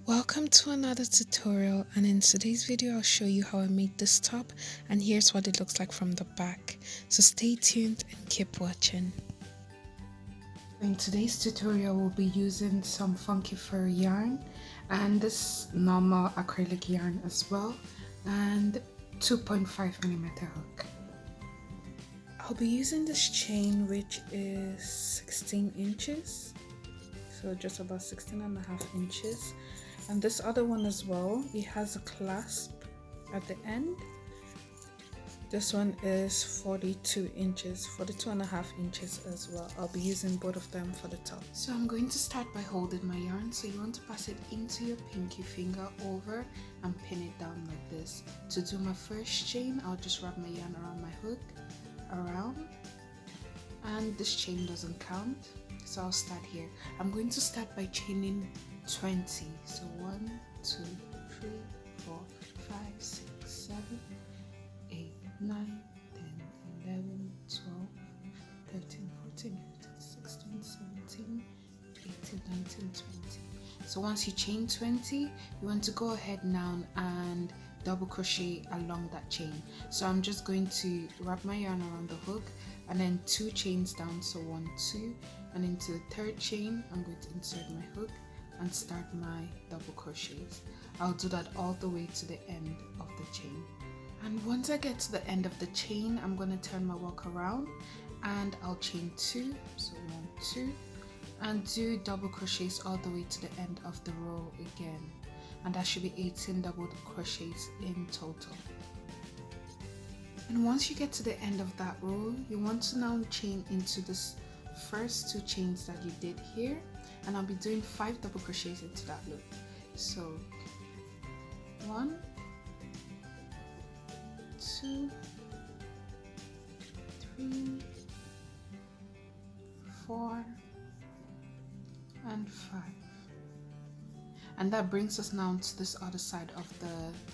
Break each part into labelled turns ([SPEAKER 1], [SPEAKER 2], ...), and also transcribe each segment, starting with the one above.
[SPEAKER 1] Welcome to another tutorial, and in today's video I'll show you how I made this top, and here's what it looks like from the back. So stay tuned and keep watching. In today's tutorial we'll be using some funky fur yarn and this normal acrylic yarn as well, and 2.5mm hook. I'll be using this chain which is 16 inches, so just about 16.5 inches. And this other one as well, it has a clasp at the end. This one is 42 inches, 42.5 inches as well. I'll be using both of them for the top. So I'm going to start by holding my yarn. So you want to pass it into your pinky finger over and pin it down like this. To do my first chain, I'll just wrap my yarn around my hook, around. And this chain doesn't count, so I'll start here. I'm going to start by chaining 20. So 1, 2, 3, 4, 5, 6, 7, 8, 9, 10, 11, 12, 13, 14, 15, 16, 17, 18, 19, 20. So once you chain 20, you want to go ahead now and double crochet along that chain. So I'm just going to wrap my yarn around the hook and then 2 chains down, so 1, 2, and into the third chain I'm going to insert my hook and start my double crochets. I'll do that all the way to the end of the chain. And once I get to the end of the chain, I'm going to turn my work around and I'll chain 2, so 1, 2, and do double crochets all the way to the end of the row again. And that should be 18 double crochets in total. And once you get to the end of that row, you want to now chain into this first 2 chains that you did here, and I'll be doing 5 double crochets into that loop. So 1, 2, 3, 4, and 5. And that brings us now to this other side of the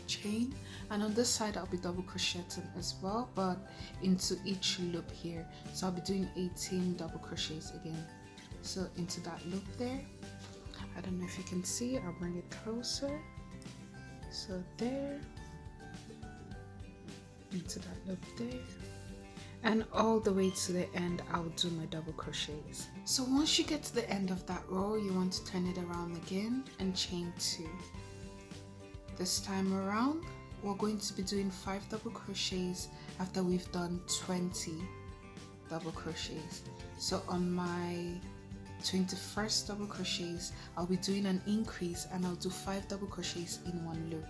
[SPEAKER 1] chain, and on this side I'll be double crocheting as well, but into each loop here. So I'll be doing 18 double crochets again. So into that loop there, I don't know if you can see, I'll bring it closer. So there, into that loop there, and all the way to the end I'll do my double crochets. So once you get to the end of that row, you want to turn it around again and chain 2. This time around we're going to be doing 5 double crochets after we've done 20 double crochets. So on my 21st double crochets I'll be doing an increase and I'll do 5 double crochets in one loop.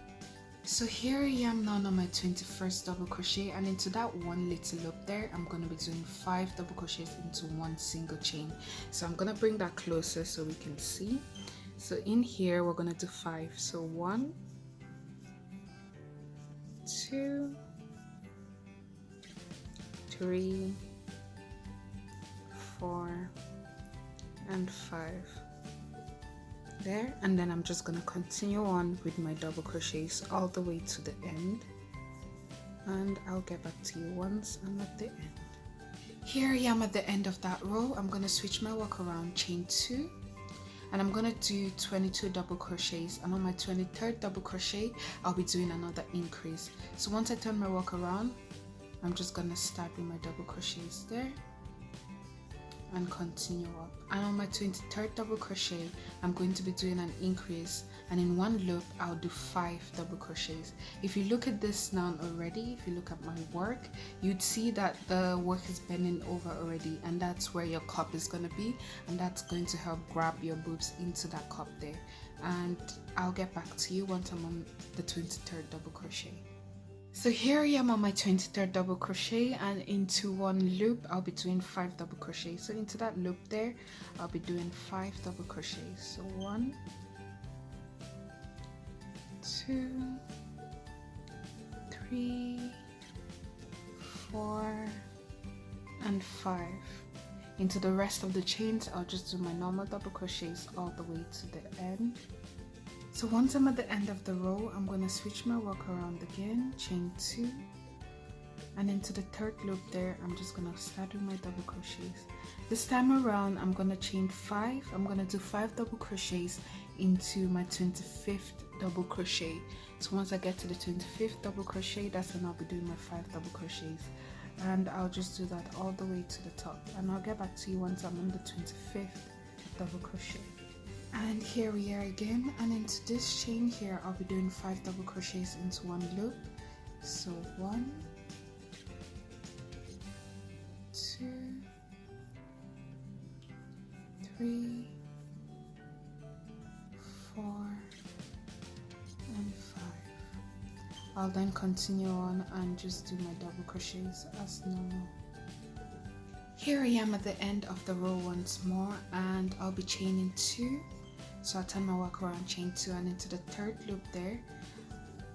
[SPEAKER 1] So here I am now on my 21st double crochet, and into that one little loop there I'm going to be doing 5 double crochets into one single chain. So I'm going to bring that closer so we can see. So in here we're going to do 5. So 1, 2, 3, 4, and 5 there, and then I'm just gonna continue on with my double crochets all the way to the end, and I'll get back to you once I'm at the end. Here I am at the end of that row. I'm gonna switch my work around, chain 2, and I'm gonna do 22 double crochets, and on my 23rd double crochet I'll be doing another increase. So once I turn my work around, I'm just gonna start with my double crochets there and continue up, and on my 23rd double crochet I'm going to be doing an increase, and in one loop I'll do 5 double crochets. If you look at this now already, if you look at my work, you'd see that the work is bending over already, and that's where your cup is going to be, and that's going to help grab your boobs into that cup there. And I'll get back to you once I'm on the 23rd double crochet. So here I am on my 23rd double crochet, and into one loop I'll be doing 5 double crochets. So into that loop there I'll be doing 5 double crochets. So 1, 2, 3, 4, and 5. Into the rest of the chains I'll just do my normal double crochets all the way to the end. So once I'm at the end of the row, I'm going to switch my work around again, chain 2, and into the third loop there I'm just going to start with my double crochets. This time around I'm going to chain 5. I'm going to do 5 double crochets into my 25th double crochet. So once I get to the 25th double crochet, that's when I'll be doing my 5 double crochets, and I'll just do that all the way to the top, and I'll get back to you once I'm on the 25th double crochet. And here we are again, and into this chain here I'll be doing 5 double crochets into one loop. So 1, 2, 3, 4 and 5. I'll then continue on and just do my double crochets as normal. Here I am at the end of the row once more, and I'll be chaining 2. So I'll turn my work around, chain 2, and into the 3rd loop there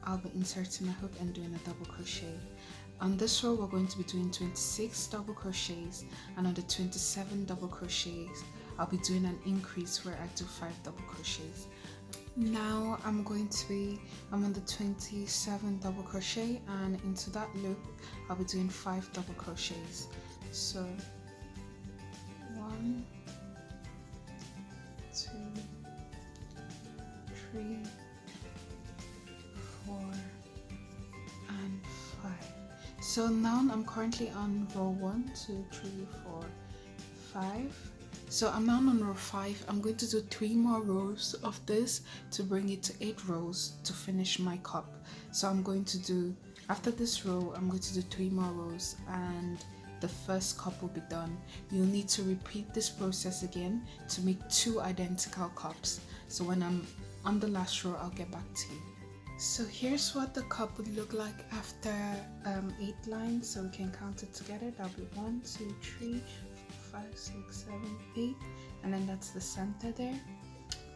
[SPEAKER 1] I'll be inserting my hook and doing a double crochet. On this row we're going to be doing 26 double crochets, and on the 27 double crochets I'll be doing an increase where I do 5 double crochets. Now I'm on the 27 double crochet, and into that loop I'll be doing 5 double crochets. So 1, 2, 3, 4 and 5. So now I'm currently on row 1, 2, 3, 4, 5. So I'm now on row 5. I'm going to do 3 more rows of this to bring it to 8 rows to finish my cup. So I'm going to do, after this row, I'm going to do 3 more rows and the first cup will be done. You'll need to repeat this process again to make 2 identical cups. So when I'm on the last row, I'll get back to you. So here's what the cup would look like after 8 lines. So we can count it together. That'll be 1, 2, 3, 5, 6, 7, 8, and then that's the center there.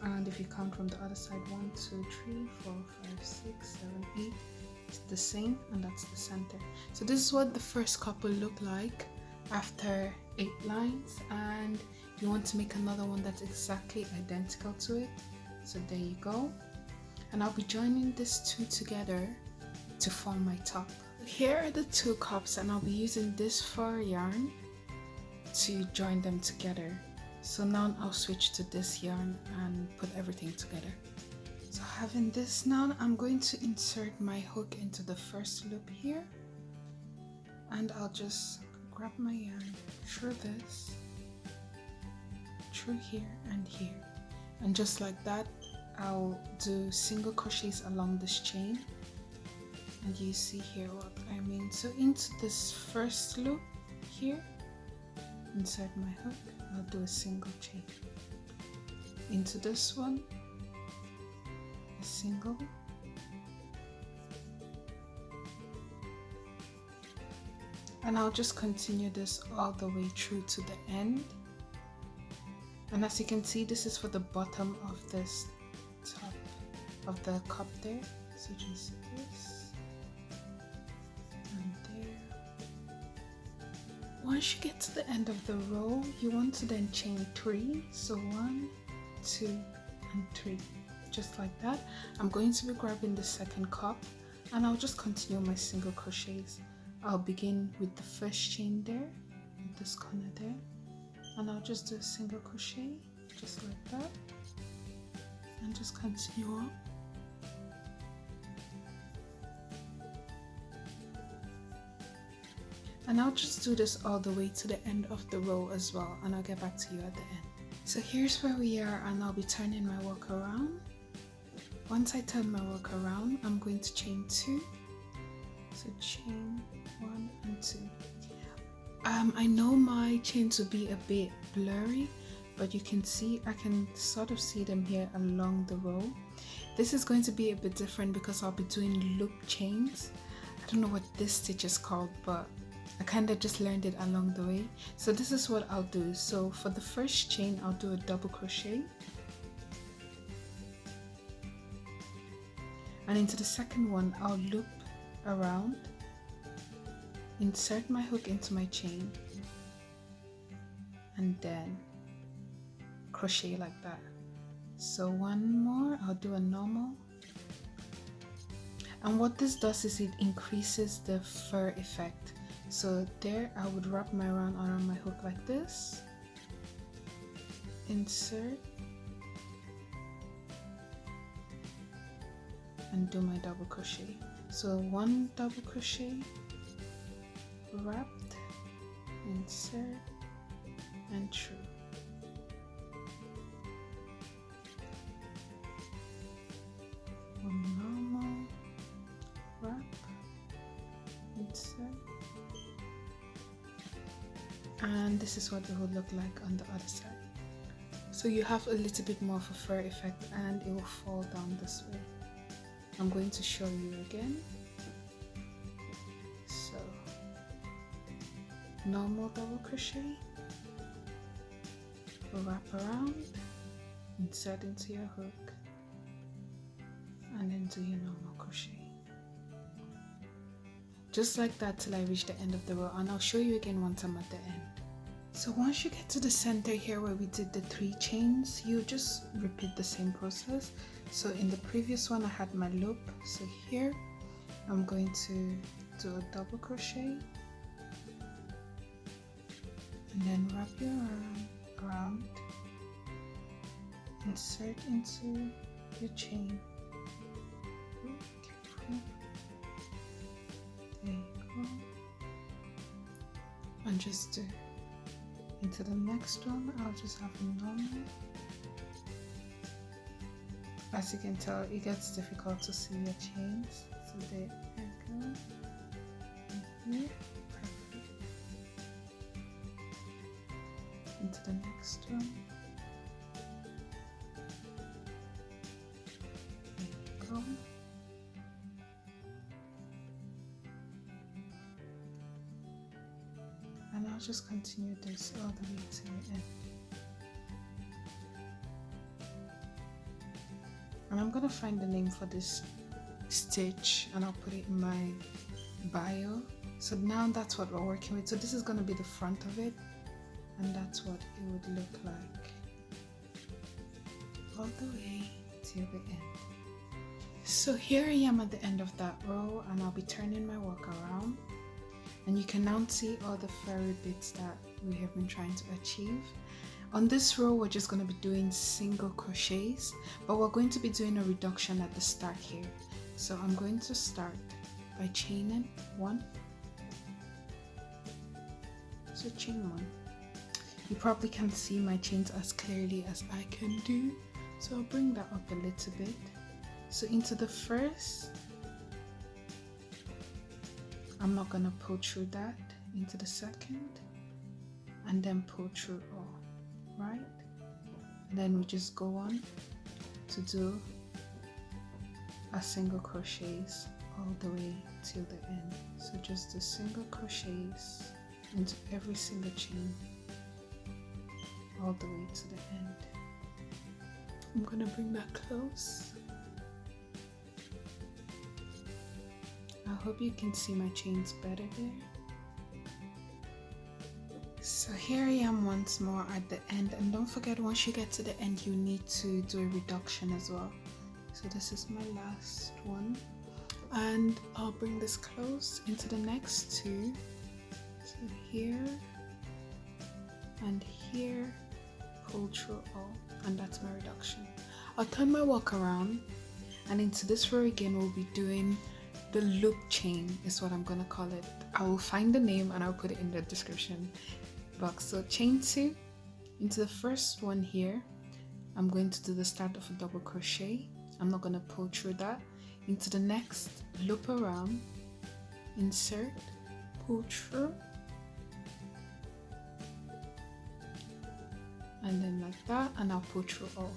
[SPEAKER 1] And if you count from the other side, 1, 2, 3, 4, 5, 6, 7, 8, it's the same, and that's the center. So this is what the first cup will look like after 8 lines, and you want to make another one that's exactly identical to it. So there you go, and I'll be joining these 2 together to form my top. Here are the 2 cups, and I'll be using this fur yarn to join them together. So now I'll switch to this yarn and put everything together. So having this now, I'm going to insert my hook into the first loop here, and I'll just grab my yarn through this, through here and here, and just like that I'll do single crochets along this chain, and you see here what I mean. So into this first loop here, insert my hook, I'll do a single chain. Into this one, a single, and I'll just continue this all the way through to the end. And as you can see, this is for the bottom of this top of the cup there. So just this and there. Once you get to the end of the row, you want to then chain 3. So 1, 2 and 3, just like that. I'm going to be grabbing the second cup, and I'll just continue my single crochets. I'll begin with the first chain there, in this corner there, and I'll just do a single crochet just like that, and just continue on. And I'll just do this all the way to the end of the row as well, and I'll get back to you at the end. So here's where we are, and I'll be turning my work around. Once I turn my work around, I'm going to chain 2. So chain 1 and 2. I know my chains will be a bit blurry, but you can see, I can sort of see them here along the row. This is going to be a bit different because I'll be doing loop chains. I don't know what this stitch is called, but I kind of just learned it along the way. So this is what I'll do. So for the first chain, I'll do a double crochet, and into the second one, I'll loop around, insert my hook into my chain, and then crochet like that. So one more, I'll do a normal, and what this does is it increases the fur effect. So there, I would wrap my yarn around my hook like this, insert, and do my double crochet. So 1 double crochet, wrapped, insert, and through. One normal, wrap, insert, and this is what it would look like on the other side. So you have a little bit more of a fur effect and it will fall down this way. I'm going to show you again. So normal double crochet, wrap around, insert into your hook, and then do your normal crochet. Just like that till I reach the end of the row, and I'll show you again once I'm at the end. So once you get to the center here where we did the 3 chains, you just repeat the same process. So in the previous one I had my loop, so here I'm going to do a double crochet and then wrap your arm around, insert into your chain. Careful. There you go. And just do into the next one. I'll just have a normal. As you can tell, it gets difficult to see your chains. So there you go. And here, perfect. Into the next one. There you go. And I'll just continue this all the way to the end. And I'm gonna find the name for this stitch and I'll put it in my bio. So now that's what we're working with. So this is gonna be the front of it, and that's what it would look like all the way to the end. So here I am at the end of that row, and I'll be turning my work around. And you can now see all the furry bits that we have been trying to achieve. On this row, we're just going to be doing single crochets, but we're going to be doing a reduction at the start here. So I'm going to start by chaining 1. So chain 1. You probably can't see my chains as clearly as I can do, so I'll bring that up a little bit. So into the first, I'm not going to pull through that, into the second, and then pull through all, right? And then we just go on to do a single crochets all the way till the end. So just the single crochets into every single chain all the way to the end. I'm going to bring that close. I hope you can see my chains better there. So here I am once more at the end, and don't forget, once you get to the end you need to do a reduction as well. So this is my last one, and I'll bring this close into the next 2. So here and here, pull through all, and that's my reduction. I'll turn my work around, and into this row again we'll be doing the loop chain, is what I'm gonna call it. I will find the name and I'll put it in the description box. So chain 2, into the first one here, I'm going to do the start of a double crochet. I'm not gonna pull through that. Into the next, loop around, insert, pull through, and then like that, and I'll pull through all.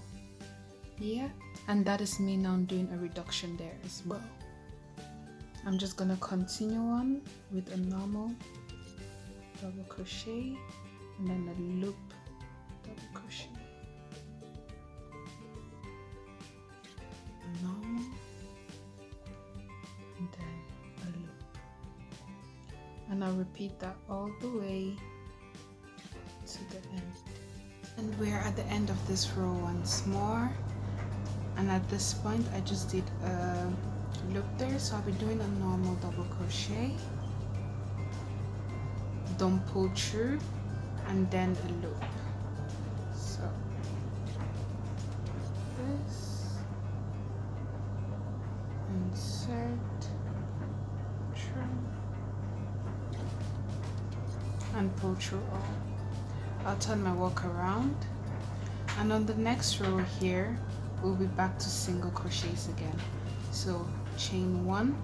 [SPEAKER 1] Yeah, and that is me now doing a reduction there as well. I'm just gonna continue on with a normal double crochet and then a loop double crochet, a normal, and then a loop, and I'll repeat that all the way to the end. And we're at the end of this row once more, and at this point I just did a loop there, so I'll be doing a normal double crochet, don't pull through, and then a loop. So this insert, trim, and pull through all. I'll turn my work around, and on the next row here we'll be back to single crochets again. So chain 1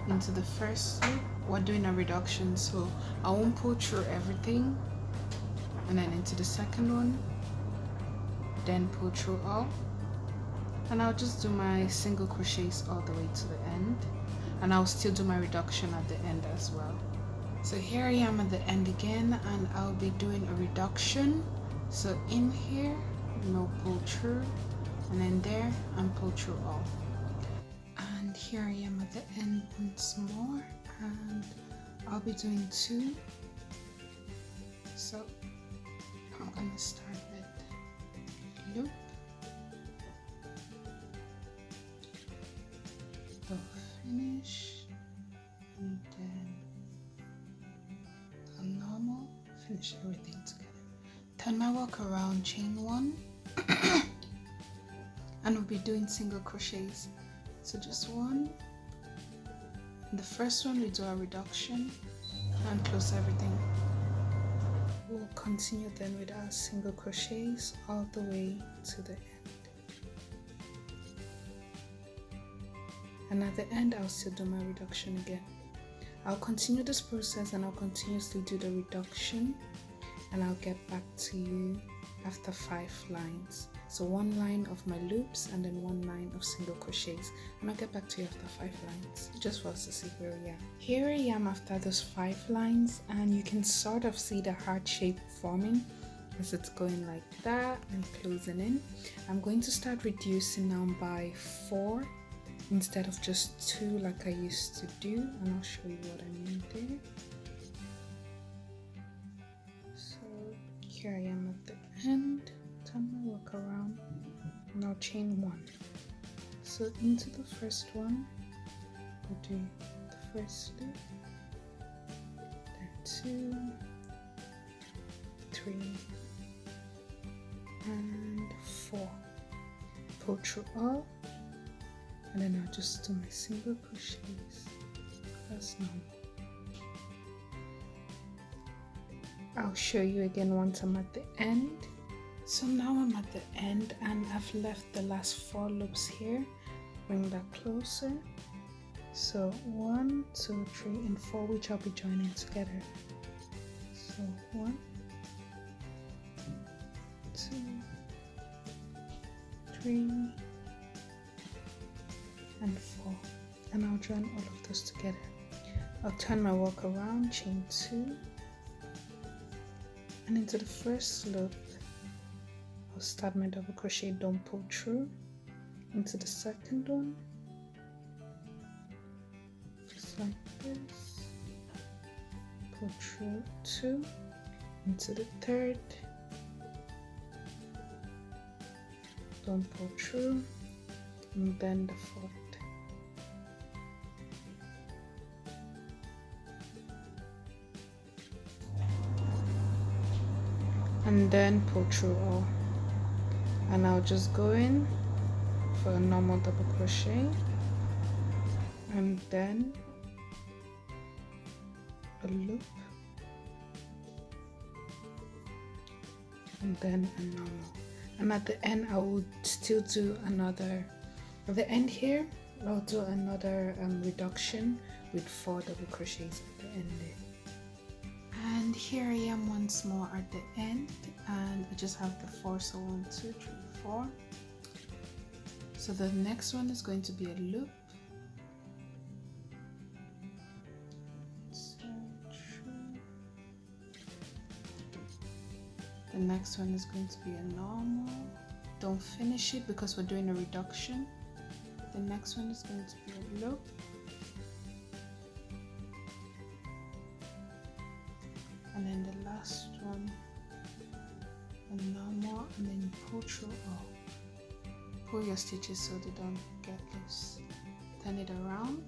[SPEAKER 1] into the first loop. We're doing a reduction, so I won't pull through everything, and then into the second one, then pull through all, and I'll just do my single crochets all the way to the end, and I'll still do my reduction at the end as well. So here I am at the end again, and I'll be doing a reduction. So in here, no pull through, and then there and pull through all. And here I am at the end once more, and I'll be doing 2. So I'm gonna start with loop, the finish, and then a normal, finish everything together. Turn my work around, chain 1, and we'll be doing single crochets. So just 1. In the first one we do a reduction and close everything. We'll continue then with our single crochets all the way to the end. And at the end I'll still do my reduction again. I'll continue this process, and I'll continuously do the reduction, and I'll get back to you after 5 lines. So 1 line of my loops and then 1 line of single crochets, and I'll get back to you after 5 lines, just for us to see where we are. Here I am after those 5 lines, and you can sort of see the heart shape forming as it's going like that and closing in. I'm going to start reducing now by 4 instead of just 2 like I used to do, and I'll show you what I mean there. So here I am at the end, turn my work around, now chain 1. So into the first one, we'll do the first loop, then 2, 3, and 4. Pull through all, and then I'll just do my single crochets as normal. I'll show you again once I'm at the end. So now I'm at the end, and I've left the last 4 loops here. Bring that closer. So 1, 2, 3, and 4, which I'll be joining together. So 1, 2, 3, and 4, and I'll join all of those together. I'll turn my work around, chain 2, and into the first loop I'll start my double crochet, don't pull through. Into the second one, just like this, pull through 2, into the third, don't pull through, and then the fourth. And then pull through all, and I'll just go in for a normal double crochet, and then a loop, and then a normal, and at the end I will still do another, at the end here I'll do another reduction with 4 double crochets at the end there. And here I am once more at the end, and I just have the 4, so 1, 2, 3, 4. So the next one is going to be a loop. The next one is going to be a normal. Don't finish it because we're doing a reduction. The next one is going to be a loop. And then the last one, a normal, and then you pull through all. Pull your stitches so they don't get loose. Turn it around,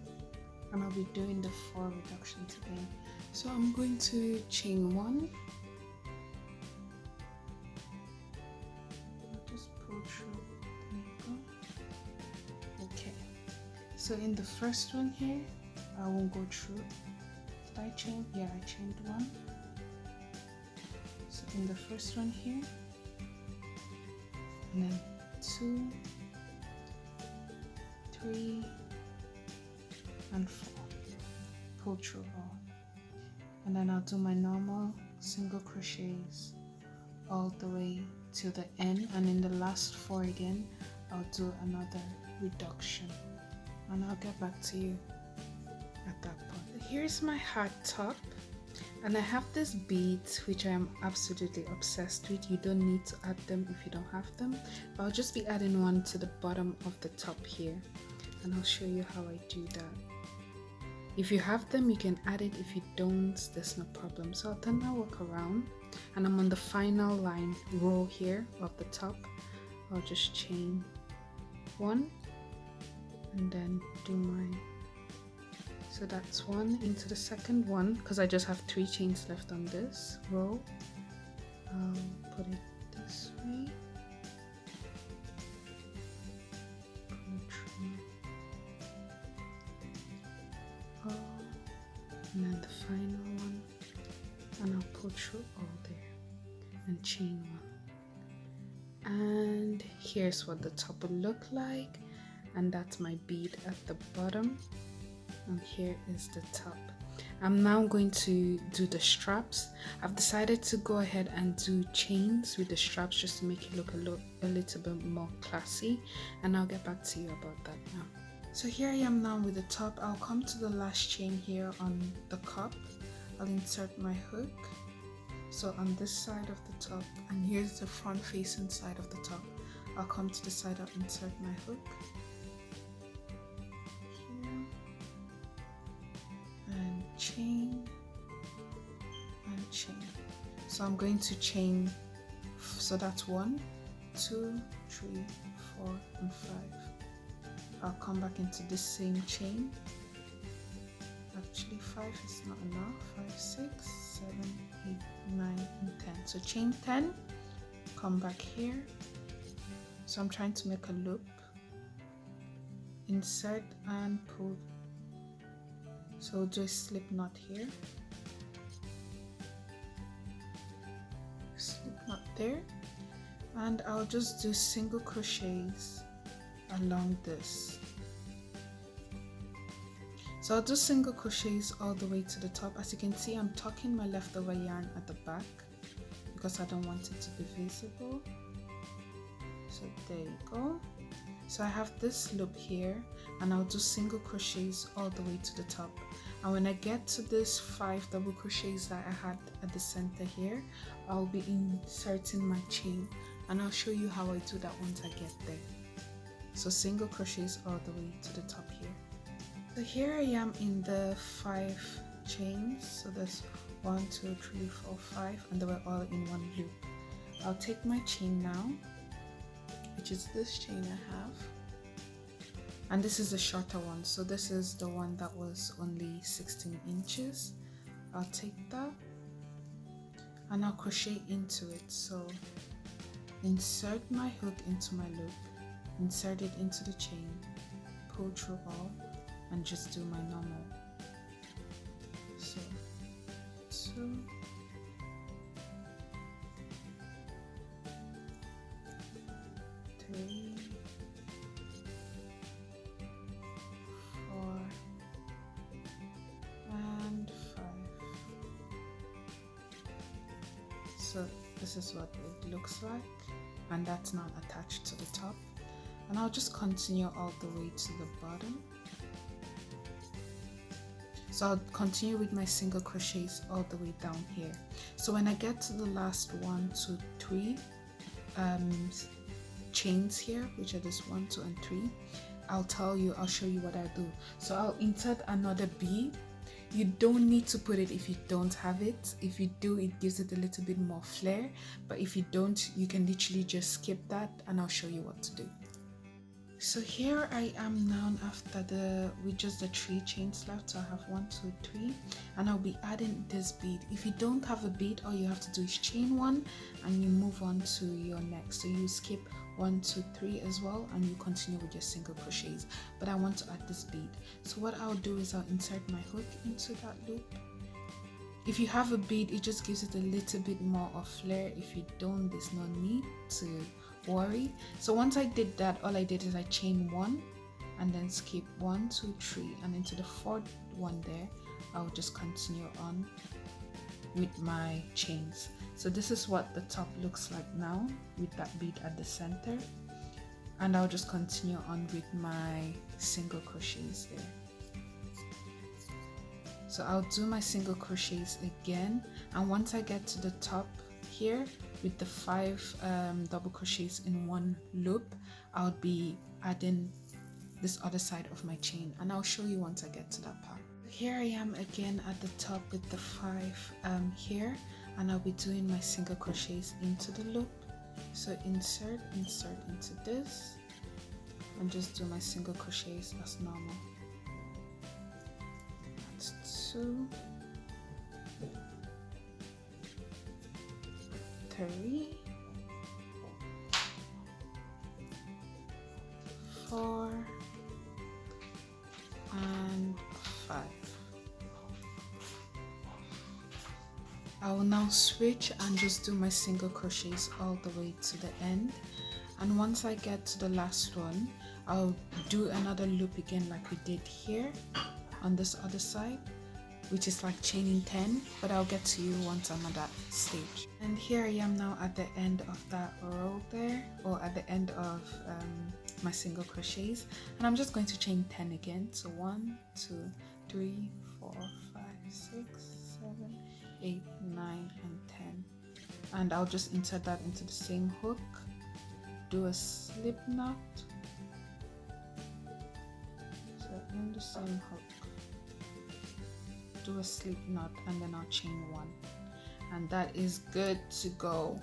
[SPEAKER 1] and I'll be doing the 4 reductions again. So I'm going to chain 1. I'll just pull through. There you go. Okay. So in the first one here, I won't go through. Did I chain? Yeah, I chained one. So in the first one here, and then 2, 3, and 4. Pull through all, and then I'll do my normal single crochets all the way to the end, and in the last 4 again I'll do another reduction, and I'll get back to you at that point. Here's my heart top, and I have these beads which I am absolutely obsessed with. You don't need to add them if you don't have them, but I'll just be adding one to the bottom of the top here, and I'll show you how I do that. If you have them, you can add it. If you don't, there's no problem. So I'll turn my work around, and I'm on the final line row here of the top. I'll just chain 1 and then do my, so that's 1 into the second one, because I just have 3 chains left on this row. I'll put it this way, and then the final one, and I'll pull through all there and chain 1. And here's what the top will look like, and that's my bead at the bottom, and here is the top. I'm now going to do the straps. I've decided to go ahead and do chains with the straps just to make it look a little bit more classy, and I'll get back to you about that now. So here I am now with the top. I'll come to the last chain here on the cup. I'll insert my hook. So on this side of the top, and here's the front facing side of the top. I'll come to the side, I'll insert my hook here, and chain, and chain. So I'm going to chain, so that's 1, 2, 3, 4, and 5. I'll come back into this same chain. Actually 5 is not enough. 5, 6, 7, 8, 9, and 10. So chain 10, come back here. So I'm trying to make a loop, insert and pull. So do a slip knot here, slip knot there, and I'll just do single crochets along this. So I'll do single crochets all the way to the top. As you can see, I'm tucking my leftover yarn at the back because I don't want it to be visible. So there you go. So I have this loop here, and I'll do single crochets all the way to the top. And when I get to this 5 double crochets that I had at the center here, I'll be inserting my chain, and I'll show you how I do that once I get there. So single crochets all the way to the top here. So here I am in the 5 chains. So there's 1, 2, 3, 4, 5, and they were all in one loop. I'll take my chain now, which is this chain I have, and this is the shorter one. So this is the one that was only 16 inches. I'll take that and I'll crochet into it. So insert my hook into my loop, insert it into the chain, pull through all, and just do my normal. So 2, 3, 4, and 5. So this is what it looks like, and that's now attached to the top. And I'll just continue all the way to the bottom. So I'll continue with my single crochets all the way down here. So when I get to the last 1, 2, 3 chains here, which are this 1, 2, and 3, I'll show you what I do. So I'll insert another bead. You don't need to put it if you don't have it. If you do, it gives it a little bit more flair, but if you don't, you can literally just skip that, and I'll show you what to do. So here I am now with just the 3 chains left. So I have 1, 2, 3, and I'll be adding this bead. If you don't have a bead, all you have to do is chain 1 and you move on to your next. So you skip 1 2 3 as well, and you continue with your single crochets. But I want to add this bead, so what I'll do is I'll insert my hook into that loop. If you have a bead, it just gives it a little bit more of flair. If you don't, there's no need to worry. So once I did that, all I did is I chain 1 and then skip 1 2 3, and into the 4th one there I'll just continue on with my chains. So this is what the top looks like now with that bead at the center, and I'll just continue on with my single crochets there. So I'll do my single crochets again, and once I get to the top here with the 5 double crochets in one loop, I'll be adding this other side of my chain, and I'll show you once I get to that part. Here I am again at the top with the 5 here, and I'll be doing my single crochets into the loop. So insert into this and just do my single crochets as normal. That's 2 3 4 and 5. I will now switch and just do my single crochets all the way to the end, and once I get to the last one, I'll do another loop again like we did here on this other side, which is like chaining 10, but I'll get to you once I'm at that stage. And here I am now at the end of that row there, or at the end of my single crochets, and I'm just going to chain 10 again. So 1 2 3 4 5 6 7 8 9 and 10, and I'll just insert that into the same hook, do a slip knot, so in the same hook do a slip knot, and then I'll chain 1, and that is good to go.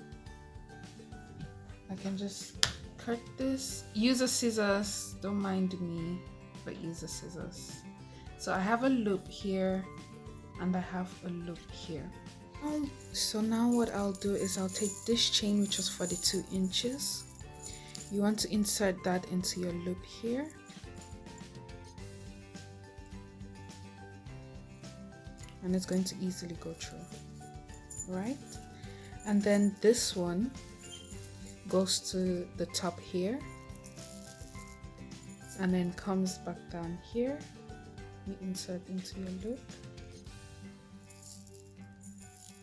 [SPEAKER 1] I can just cut this, use a scissors, don't mind me, but use a scissors. So I have a loop here and I have a loop here. So now what I'll do is I'll take this chain, which was 42 inches. You want to insert that into your loop here, and it's going to easily go through, right? And then this one goes to the top here and then comes back down here. You insert into your loop,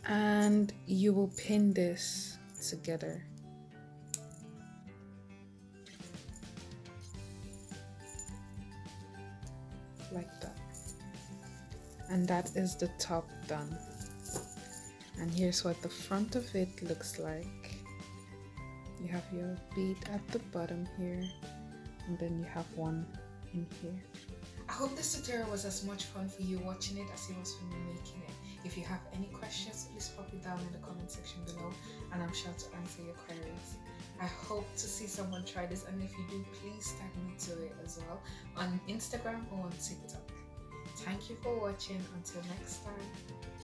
[SPEAKER 1] and you will pin this together like that, and that is the top done. And here's what the front of it looks like. You have your bead at the bottom here, and then you have one in here. I hope this tutorial was as much fun for you watching it as it was for me making it. If you have any questions, please pop it down in the comment section below, and I'm sure to answer your queries. I hope to see someone try this, and if you do, please tag me to it as well on Instagram or on TikTok. Thank you for watching. Until next time.